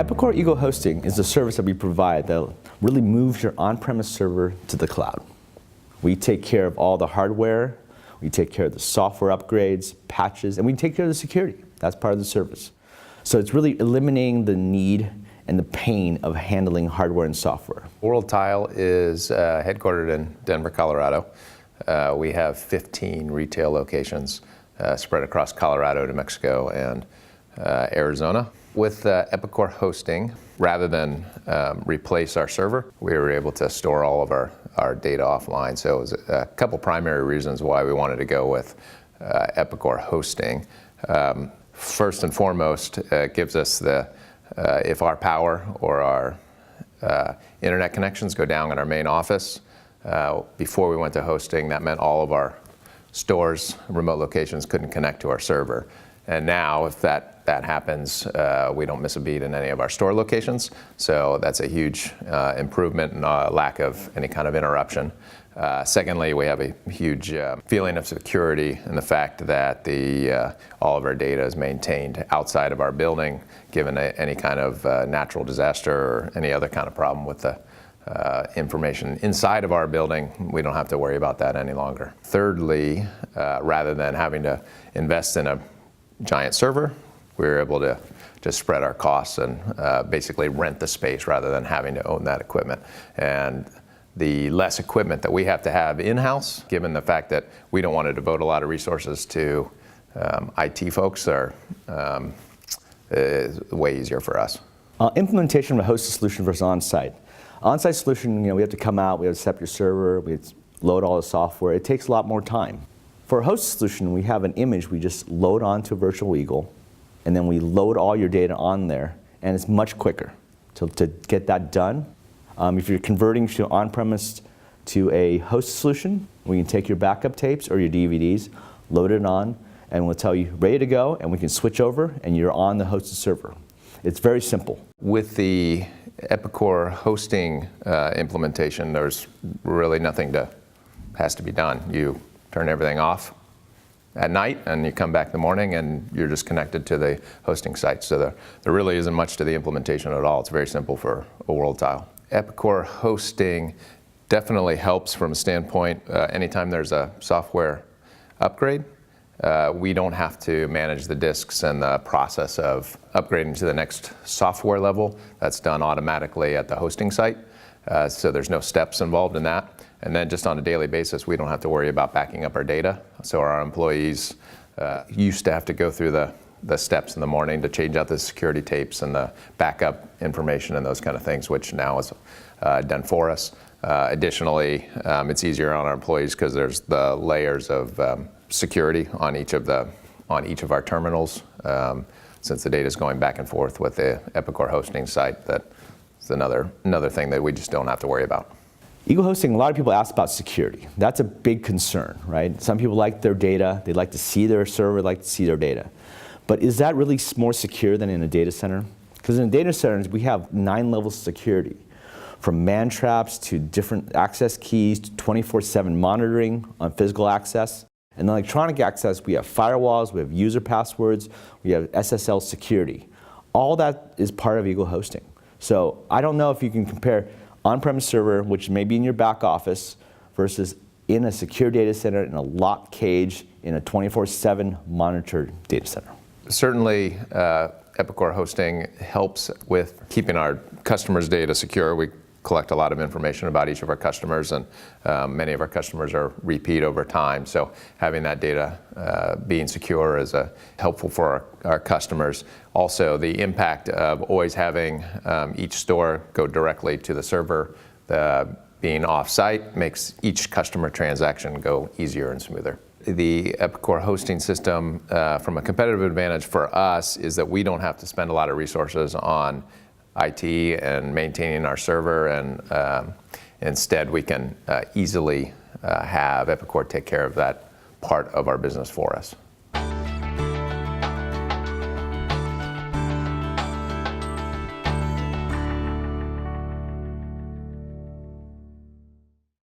Epicor Eagle Hosting is a service that we provide that really moves your on-premise server to the cloud. We take care of all the hardware, we take care of the software upgrades, patches, and we take care of the security. That's part of the service. So it's really eliminating the need and the pain of handling hardware and software. World Tile is headquartered in Denver, Colorado. We have 15 retail locations spread across Colorado, New Mexico, and Arizona. With Epicor Hosting, rather than replace our server, we were able to store all of our data offline. So it was a couple primary reasons why we wanted to go with Epicor Hosting. First and foremost, it gives us if our power or our internet connections go down in our main office, before we went to hosting, that meant all of our stores, remote locations couldn't connect to our server. And now, if that happens, we don't miss a beat in any of our store locations. So that's a huge improvement and lack of any kind of interruption. Secondly, we have a huge feeling of security in the fact that all of our data is maintained outside of our building, given any kind of natural disaster or any other kind of problem with the information inside of our building. We don't have to worry about that any longer. Thirdly, rather than having to invest in a giant server, we were able to just spread our costs and basically rent the space rather than having to own that equipment. And the less equipment that we have to have in-house, given the fact that we don't want to devote a lot of resources to IT folks, is way easier for us. Implementation of a hosted solution versus on-site. On-site solution, we have to come out, we have to set up your server, we have to load all the software. It takes a lot more time. For a hosted solution, we have an image we just load onto a virtual Eagle, and then we load all your data on there, and it's much quicker to get that done. If you're converting to on-premise to a hosted solution, we can take your backup tapes or your DVDs, load it on, and we'll tell you ready to go, and we can switch over, and you're on the hosted server. It's very simple. With the Epicor Hosting implementation, there's really nothing has to be done. You turn everything off at night, and you come back in the morning, and you're just connected to the hosting site. So there really isn't much to the implementation at all. It's very simple for a World Tile. Epicor Hosting definitely helps from a standpoint, anytime there's a software upgrade, we don't have to manage the disks and the process of upgrading to the next software level. That's done automatically at the hosting site. So there's no steps involved in that. And then just on a daily basis, we don't have to worry about backing up our data. So our employees used to have to go through the steps in the morning to change out the security tapes and the backup information and those kind of things, which now is done for us. Additionally, it's easier on our employees because there's the layers of security on each of our terminals. Since the data is going back and forth with the Epicor Hosting site, that's another thing that we just don't have to worry about. Eagle Hosting, a lot of people ask about security. That's a big concern, right? Some people like their data, they like to see their server, like to see their data. But is that really more secure than in a data center? Because in data centers, we have 9 levels of security, from man traps to different access keys to 24/7 monitoring on physical access. And electronic access, we have firewalls, we have user passwords, we have SSL security. All that is part of Eagle Hosting. So I don't know if you can compare on-premise server, which may be in your back office, versus in a secure data center in a locked cage in a 24/7 monitored data center. Certainly, Epicor Hosting helps with keeping our customers' data secure. We collect a lot of information about each of our customers, and many of our customers are repeat over time. So having that data being secure is helpful for our customers. Also, the impact of always having each store go directly to the server, being off-site, makes each customer transaction go easier and smoother. The Epicor Hosting system, from a competitive advantage for us, is that we don't have to spend a lot of resources on IT and maintaining our server, and instead we can easily have Epicor take care of that part of our business for us.